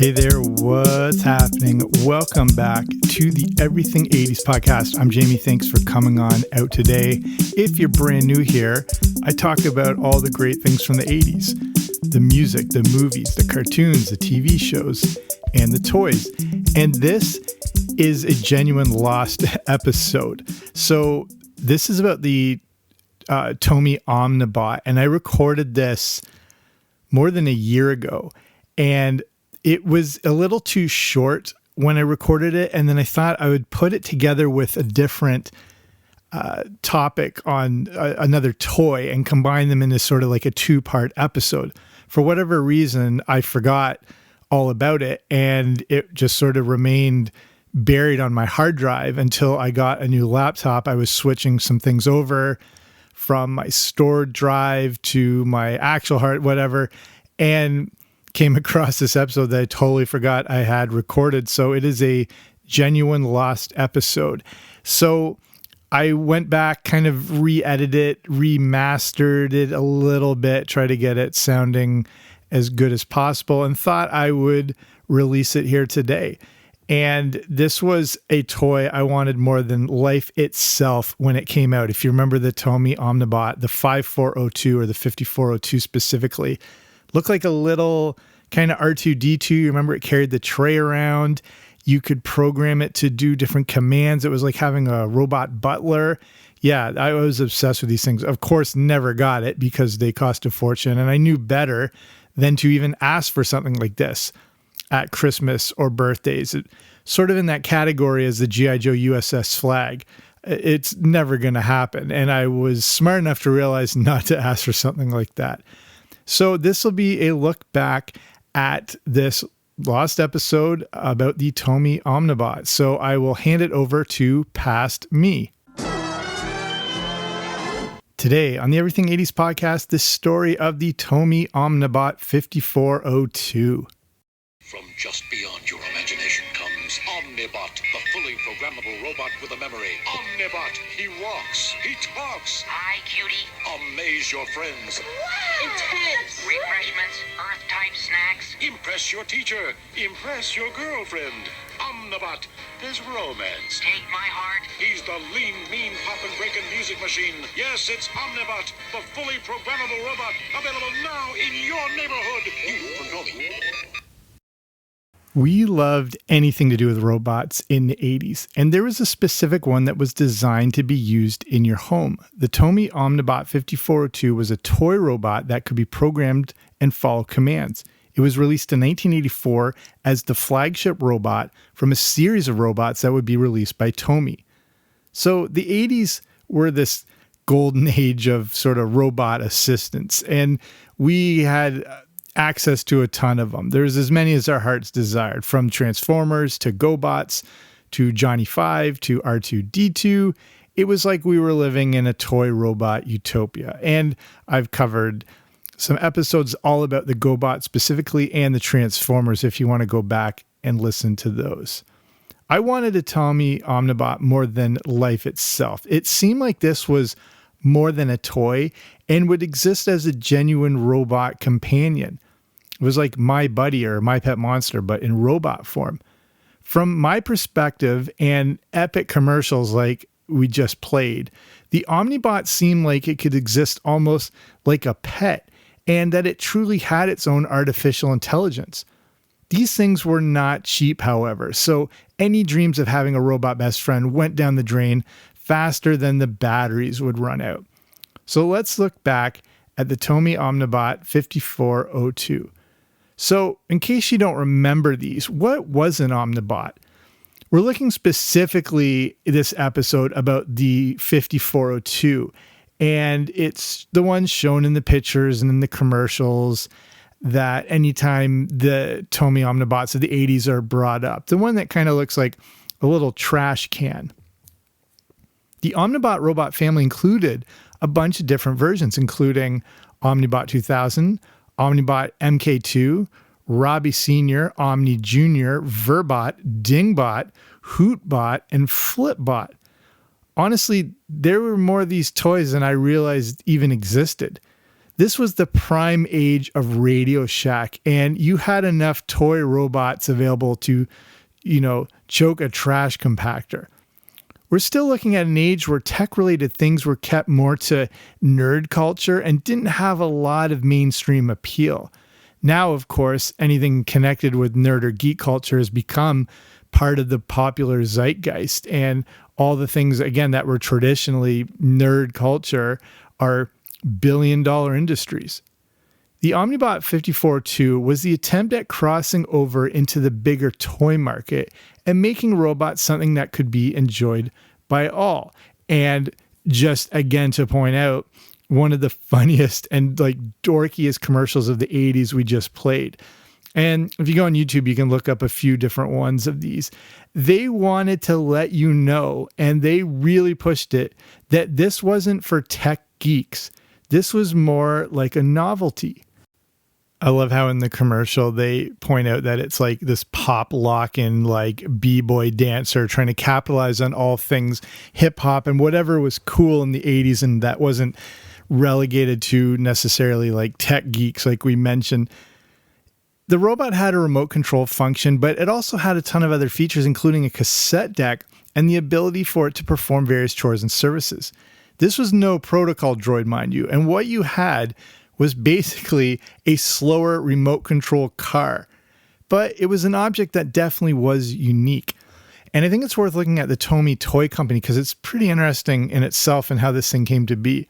Hey there, what's happening? Welcome back to the Everything 80s podcast. I'm Jamie. Thanks for coming on out today. If you're brand new here, I talk about all the great things from the 80s. The music, the movies, the cartoons, the TV shows, and the toys. And this is a genuine lost episode. So this is about the Tomy Omnibot, and I recorded this more than a year ago. And it was a little too short when I recorded it, and then I thought I would put it together with a different topic on another toy and combine them into sort of like a two-part episode. For whatever reason, I forgot all about it, and it just sort of remained buried on my hard drive until I got a new laptop. I was switching some things over from my stored drive to my actual hard, whatever, and came across this episode that I totally forgot I had recorded. So it is a genuine lost episode. So I went back, kind of re-edited it, remastered it a little bit, try to get it sounding as good as possible, and thought I would release it here today. And this was a toy I wanted more than life itself when it came out. If you remember the Tomy Omnibot, the 5402 or the 5402 specifically, looked like a little kind of R2-D2. You remember it carried the tray around. You could program it to do different commands. It was like having a robot butler. Yeah, I was obsessed with these things. Of course, never got it because they cost a fortune. And I knew better than to even ask for something like this at Christmas or birthdays. It, sort of in that category as the G.I. Joe USS flag. It's never going to happen. And I was smart enough to realize not to ask for something like that. So this will be a look back at this lost episode about the Tomy Omnibot. So I will hand it over to past me. Today on the Everything 80s podcast, the story of the Tomy Omnibot 5402. From just beyond your imagination comes Omnibot, the fully programmable robot with a memory. Omnibot, he walks, he talks. Hi, cutie. Amaze your friends. Intense. Refreshments, Earth-type snacks. Impress your teacher. Impress your girlfriend. Omnibot, there's romance. Take my heart. He's the lean, mean, poppin' breaking music machine. Yes, it's Omnibot, the fully programmable robot. Available now in your neighborhood. From Tomy. We loved anything to do with robots in the 80s, and there was a specific one that was designed to be used in your home. The Tomy Omnibot 5402 was a toy robot that could be programmed and follow commands. It was released in 1984 as the flagship robot from a series of robots that would be released by Tomy. So the 80s were this golden age of sort of robot assistants, and we had access to a ton of them. There's as many as our hearts desired, from Transformers to GoBots to Johnny 5 to R2-D2. It was like we were living in a toy robot utopia. And I've covered some episodes all about the GoBots specifically and the Transformers if you want to go back and listen to those. I wanted a Tomy Omnibot more than life itself. It seemed like this was more than a toy and would exist as a genuine robot companion. It was like My Buddy or My Pet Monster, but in robot form. From my perspective and epic commercials like we just played, the Omnibot seemed like it could exist almost like a pet and that it truly had its own artificial intelligence. These things were not cheap, however, so any dreams of having a robot best friend went down the drain faster than the batteries would run out. So let's look back at the Tomy Omnibot 5402. So in case you don't remember these, what was an Omnibot? We're looking specifically this episode about the 5402, and it's the one shown in the pictures and in the commercials that anytime the Tomy Omnibots of the 80s are brought up, the one that kind of looks like a little trash can. The Omnibot robot family included a bunch of different versions, including Omnibot 2000, Omnibot MK2, Robbie Sr., Omni Jr., Verbot, Dingbot, Hootbot, and Flipbot. Honestly, there were more of these toys than I realized even existed. This was the prime age of Radio Shack, and you had enough toy robots available to, choke a trash compactor. We're still looking at an age where tech-related things were kept more to nerd culture and didn't have a lot of mainstream appeal. Now, of course, anything connected with nerd or geek culture has become part of the popular zeitgeist, and all the things, again, that were traditionally nerd culture are billion-dollar industries. The Omnibot 54-2 was the attempt at crossing over into the bigger toy market and making robots something that could be enjoyed by all. And just again to point out, one of the funniest and dorkiest commercials of the 80s we just played. And if you go on YouTube, you can look up a few different ones of these. They wanted to let you know, and they really pushed it, that this wasn't for tech geeks. This was more like a novelty. I love how in the commercial they point out that it's like this pop lock-in b-boy dancer trying to capitalize on all things hip-hop and whatever was cool in the 80s, and that wasn't relegated to necessarily tech geeks like we mentioned. The robot had a remote control function, but it also had a ton of other features, including a cassette deck and the ability for it to perform various chores and services. This was no protocol droid, mind you, and what you had was basically a slower remote control car. But it was an object that definitely was unique. And I think it's worth looking at the Tomy Toy Company because it's pretty interesting in itself and how this thing came to be.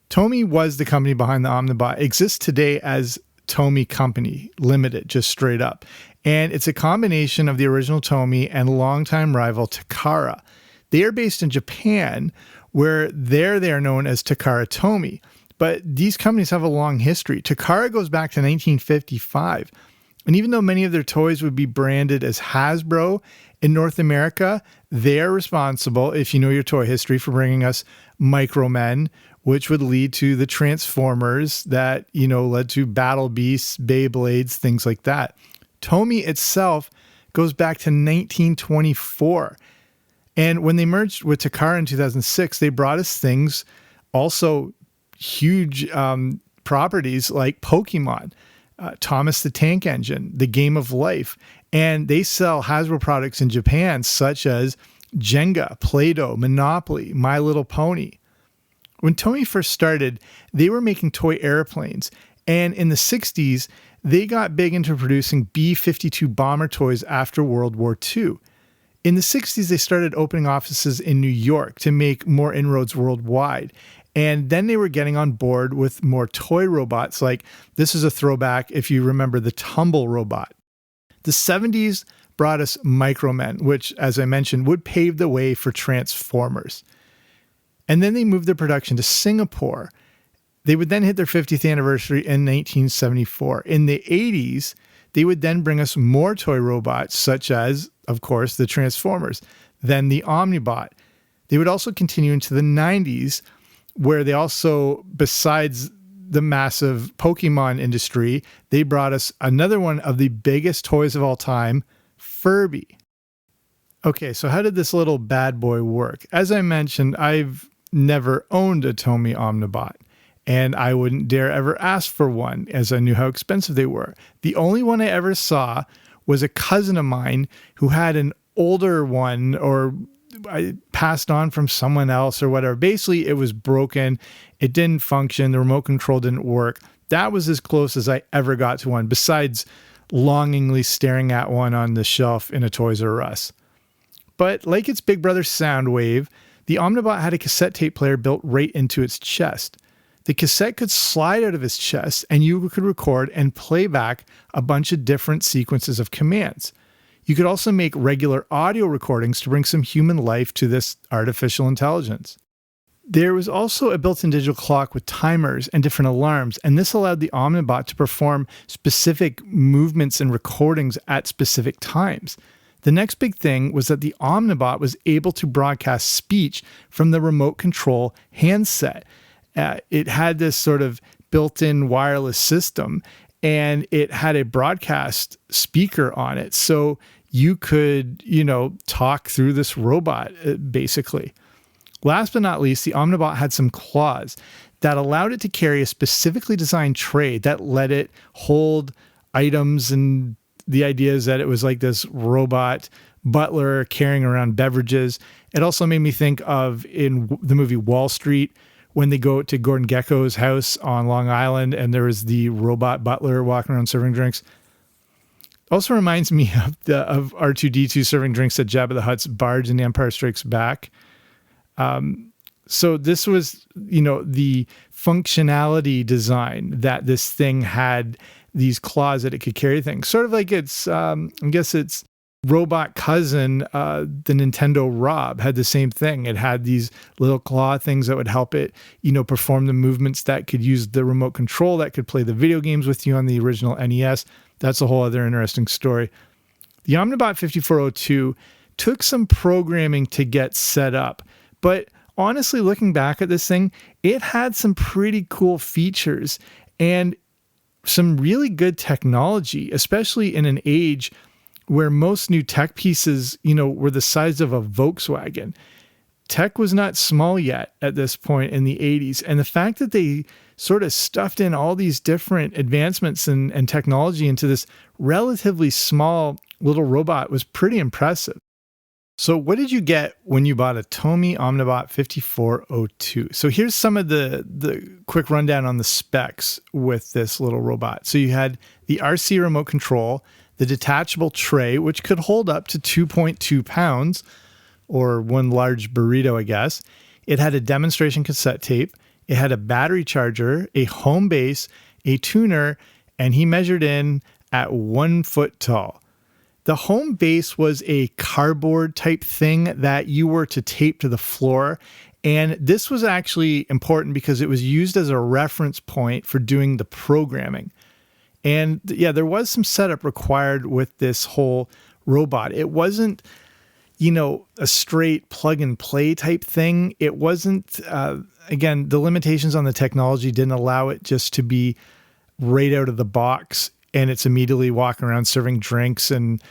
Tomy was the company behind the Omnibot. It exists today as Tomy Company Limited, just straight up. And it's a combination of the original Tomy and longtime rival Takara. They are based in Japan, where they are known as Takara Tomy. But these companies have a long history. Takara goes back to 1955. And even though many of their toys would be branded as Hasbro in North America, they are responsible, if you know your toy history, for bringing us Micromen, which would lead to the Transformers that, led to Battle Beasts, Beyblades, things like that. Tomy itself goes back to 1924. And when they merged with Takara in 2006, they brought us things also huge properties like Pokemon, Thomas the Tank Engine, the Game of Life, and they sell Hasbro products in Japan such as Jenga, Play-Doh, Monopoly, My Little Pony. When Tomy first started, they were making toy airplanes, and in the 60s, they got big into producing B-52 bomber toys after World War II. In the 60s, they started opening offices in New York to make more inroads worldwide. And then they were getting on board with more toy robots, like this is a throwback if you remember the Tumble robot. The 70s brought us Micromen, which, as I mentioned, would pave the way for Transformers. And then they moved their production to Singapore. They would then hit their 50th anniversary in 1974. In the 80s, they would then bring us more toy robots, such as, of course, the Transformers, then the Omnibot. They would also continue into the 90s, where they also, besides the massive Pokemon industry, they brought us another one of the biggest toys of all time, Furby. Okay, so how did this little bad boy work? As I mentioned, I've never owned a Tomy Omnibot, and I wouldn't dare ever ask for one, as I knew how expensive they were. The only one I ever saw was a cousin of mine who had an older one, or I passed on from someone else or whatever. Basically, it was broken. It didn't function. The remote control didn't work. That was as close as I ever got to one, besides longingly staring at one on the shelf in a Toys R Us. But like its big brother Soundwave, the Omnibot had a cassette tape player built right into its chest. The cassette could slide out of its chest, and you could record and play back a bunch of different sequences of commands. You could also make regular audio recordings to bring some human life to this artificial intelligence. There was also a built-in digital clock with timers and different alarms, and this allowed the Omnibot to perform specific movements and recordings at specific times. The next big thing was that the Omnibot was able to broadcast speech from the remote control handset. It had this sort of built-in wireless system, and it had a broadcast speaker on it. So you could, talk through this robot, basically. Last but not least, the Omnibot had some claws. that allowed it to carry a specifically designed tray that let it hold items. And the idea is that it was like this robot butler carrying around beverages. It also made me think of in the movie Wall Street, when they go to Gordon Gekko's house on Long Island and there was the robot butler walking around serving drinks. Also reminds me of R2-D2 serving drinks at Jabba the Hutt's barge in The Empire Strikes Back. So this was, the functionality design that this thing had, these claws that it could carry things. Sort of like its, I guess its robot cousin, the Nintendo Rob, had the same thing. It had these little claw things that would help it, perform the movements, that could use the remote control, that could play the video games with you on the original NES. That's a whole other interesting story. The Omnibot 5402 took some programming to get set up, but honestly, looking back at this thing, it had some pretty cool features and some really good technology, especially in an age where most new tech pieces, were the size of a Volkswagen. Tech was not small yet at this point in the 80s. And the fact that they sort of stuffed in all these different advancements and technology into this relatively small little robot was pretty impressive. So what did you get when you bought a Tomy Omnibot 5402? So here's some of the quick rundown on the specs with this little robot. So you had the RC remote control, the detachable tray, which could hold up to 2.2 pounds, or one large burrito, I guess. It had a demonstration cassette tape. It had a battery charger, a home base, a tuner, and he measured in at 1 foot tall. The home base was a cardboard type thing that you were to tape to the floor. And this was actually important because it was used as a reference point for doing the programming. And yeah, there was some setup required with this whole robot. It wasn't, a straight plug and play type thing. It wasn't, again, the limitations on the technology didn't allow it just to be right out of the box and it's immediately walking around serving drinks and,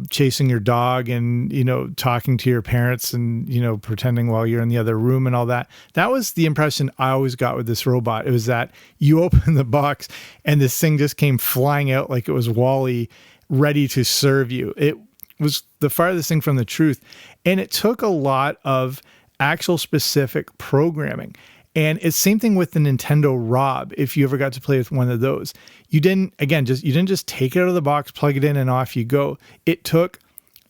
chasing your dog and, talking to your parents and, pretending while you're in the other room and all that. That was the impression I always got with this robot. It was that you open the box and this thing just came flying out like it was Wall-E, ready to serve you. It was the farthest thing from the truth. And it took a lot of actual specific programming. And it's same thing with the Nintendo Rob. If you ever got to play with one of those, you didn't just take it out of the box, plug it in, and off you go. It took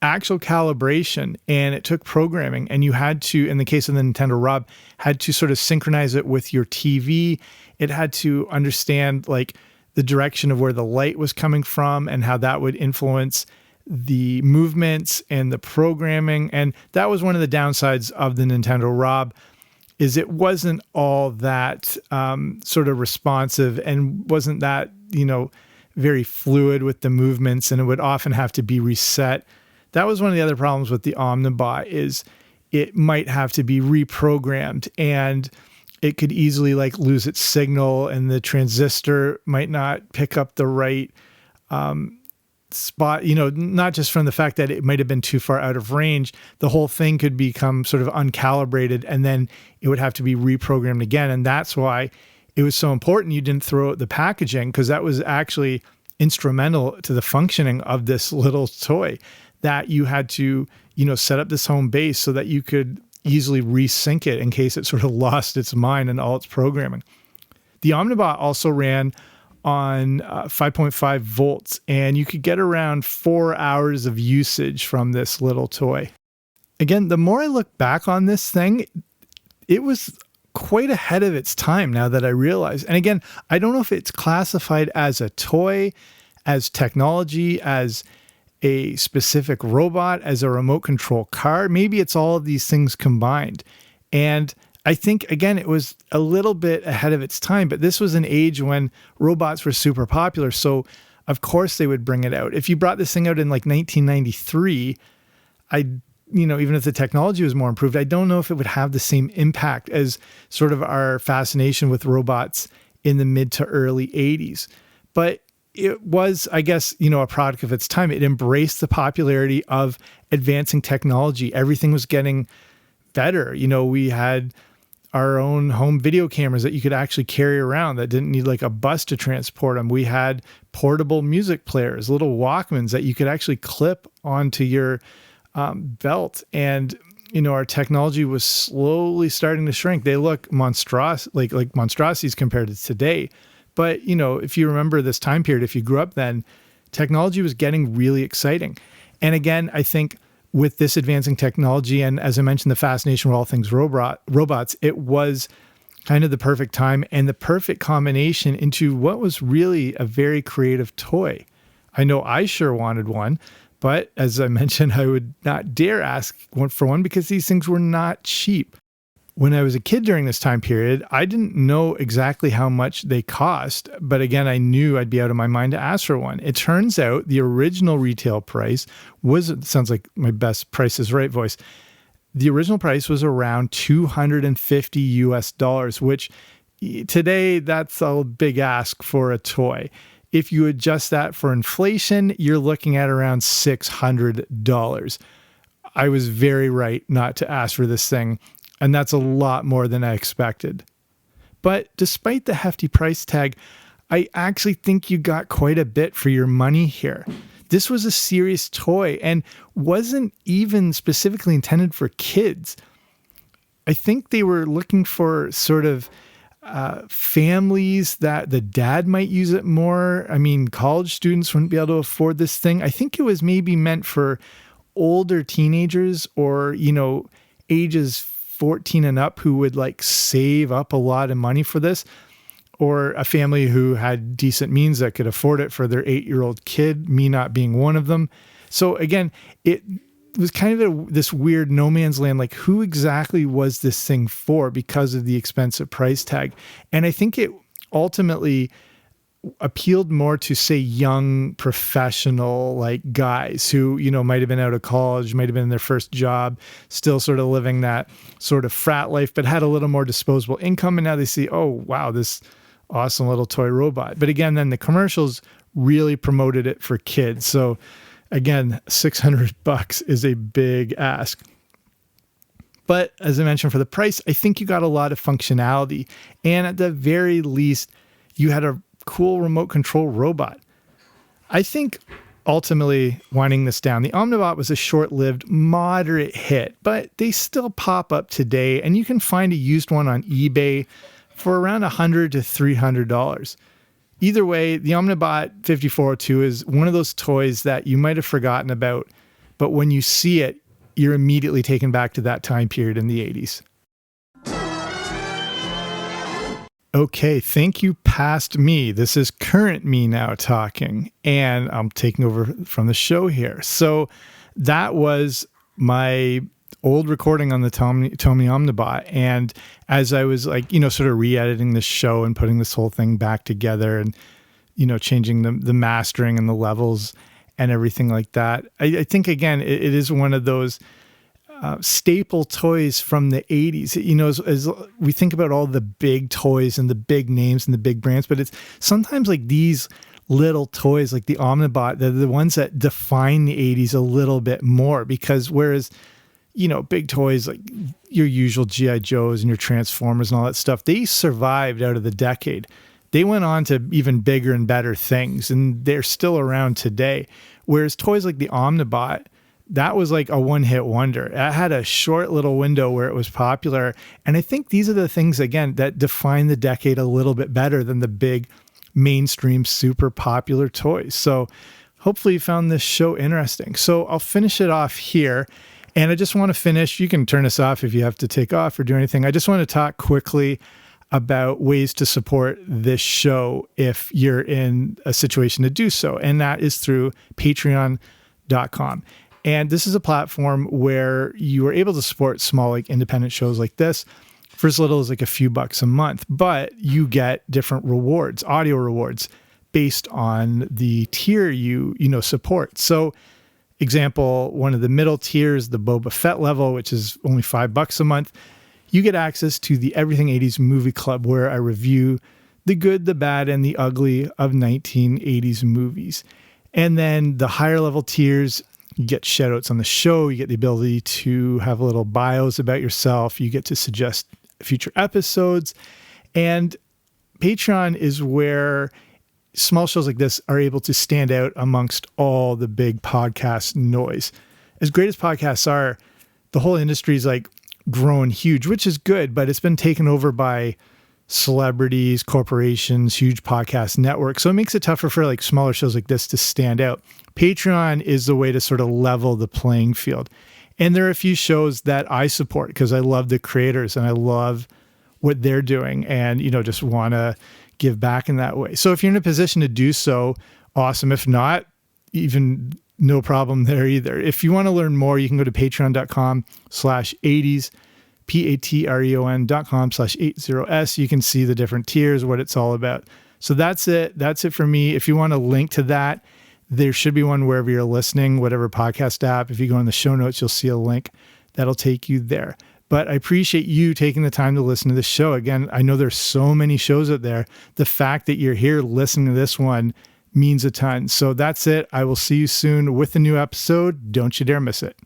actual calibration and it took programming, and you had to, in the case of the Nintendo Rob, had to sort of synchronize it with your TV. It had to understand like the direction of where the light was coming from and how that would influence the movements and the programming. And that was one of the downsides of the Nintendo Rob, is it wasn't all that sort of responsive and wasn't that, very fluid with the movements, and it would often have to be reset. That was one of the other problems with the Omnibot, is it might have to be reprogrammed and it could easily lose its signal and the transistor might not pick up the right spot, not just from the fact that it might have been too far out of range. The whole thing could become sort of uncalibrated and then it would have to be reprogrammed again. And that's why it was so important you didn't throw out the packaging, because that was actually instrumental to the functioning of this little toy, that you had to, set up this home base so that you could easily resync it in case it sort of lost its mind and all its programming. The Omnibot also ran on 5.5 volts, and you could get around 4 hours of usage from this little toy. Again, the more I look back on this thing, it was quite ahead of its time now that I realize. And again, I don't know if it's classified as a toy, as technology, as a specific robot, as a remote control car. Maybe it's all of these things combined. And I think, again, it was a little bit ahead of its time, but this was an age when robots were super popular. So of course they would bring it out. If you brought this thing out in 1993, even if the technology was more improved, I don't know if it would have the same impact as sort of our fascination with robots in the mid to early 80s. But it was, I guess, a product of its time. It embraced the popularity of advancing technology. Everything was getting better. We had our own home video cameras that you could actually carry around that didn't need like a bus to transport them. We had portable music players, little Walkmans that you could actually clip onto your belt. And, our technology was slowly starting to shrink. They look like monstrosities compared to today. But, if you remember this time period, if you grew up then, technology was getting really exciting. And again, I think with this advancing technology, and as I mentioned, the fascination with all things robots, it was kind of the perfect time and the perfect combination into what was really a very creative toy. I know I sure wanted one, but as I mentioned, I would not dare ask for one because these things were not cheap. When I was a kid during this time period, I didn't know exactly how much they cost, but again, I knew I'd be out of my mind to ask for one. It turns out the original retail price it sounds like my best Price is Right voice. The original price was around $250, which today that's a big ask for a toy. If you adjust that for inflation, you're looking at around $600. I was very right not to ask for this thing. And that's a lot more than I expected. But despite the hefty price tag, I actually think you got quite a bit for your money here. This was a serious toy and wasn't even specifically intended for kids. I think they were looking for sort of families that the dad might use it more. I mean, college students wouldn't be able to afford this thing. I think it was maybe meant for older teenagers or, ages 14 and up who would like save up a lot of money for this, or a family who had decent means that could afford it for their 8-year-old kid, me not being one of them. So again, it was kind of this weird no man's land, like who exactly was this thing for because of the expensive price tag? And I think it ultimately appealed more to, say, young professional like guys who, might have been out of college, might have been in their first job, still sort of living that sort of frat life, but had a little more disposable income. And now they see, oh, wow, this awesome little toy robot. But again, then the commercials really promoted it for kids. So again, $600 is a big ask. But as I mentioned, for the price, I think you got a lot of functionality. And at the very least, you had a cool remote control robot. I think ultimately winding this down, the Omnibot was a short-lived, moderate hit, but they still pop up today, and you can find a used one on eBay for around $100 to $300. Either way, the Omnibot 5402 is one of those toys that you might have forgotten about, but when you see it, you're immediately taken back to that time period in the 80s. Okay, thank you, past me. This is current me now talking, and I'm taking over from the show here. So that was my old recording on the Tomy Omnibot. And as I was sort of re-editing this show and putting this whole thing back together and, changing the mastering and the levels and everything like that, I think, again, it is one of those staple toys from the 80s. As we think about all the big toys and the big names and the big brands, but it's sometimes like these little toys like the Omnibot, they're the ones that define the 80s a little bit more, because whereas, big toys like your usual G.I. Joes and your Transformers and all that stuff, they survived out of the decade. They went on to even bigger and better things, and they're still around today. Whereas toys like the Omnibot, that was like a one-hit wonder. It had a short little window where it was popular. And I think these are the things, again, that define the decade a little bit better than the big mainstream super popular toys. So hopefully you found this show interesting. So I'll finish it off here. And I just want to finish. You can turn us off if you have to take off or do anything. I just want to talk quickly about ways to support this show if you're in a situation to do so. And that is through patreon.com. And this is a platform where you are able to support small, independent shows like this for as little as a few bucks a month, but you get different rewards, audio rewards, based on the tier you support. So, example, one of the middle tiers, the Boba Fett level, which is only $5 a month, you get access to the Everything 80s Movie Club, where I review the good, the bad, and the ugly of 1980s movies. And then the higher level tiers, you get shout outs on the show. You get the ability to have little bios about yourself. You get to suggest future episodes. And Patreon is where small shows like this are able to stand out amongst all the big podcast noise. As great as podcasts are, the whole industry is like grown huge, which is good, but it's been taken over by celebrities, corporations, huge podcast networks. So it makes it tougher for like smaller shows like this to stand out. Patreon is the way to sort of level the playing field. And there are a few shows that I support because I love the creators and I love what they're doing and, just want to give back in that way. So if you're in a position to do so, awesome. If not, even no problem there either. If you want to learn more, you can go to patreon.com/80s, patreon.com/80s. You can see the different tiers, what it's all about. So that's it. That's it for me. If you want a link to that, there should be one wherever you're listening, whatever podcast app. If you go in the show notes, you'll see a link that'll take you there. But I appreciate you taking the time to listen to this show. Again, I know there's so many shows out there. The fact that you're here listening to this one means a ton. So that's it. I will see you soon with a new episode. Don't you dare miss it.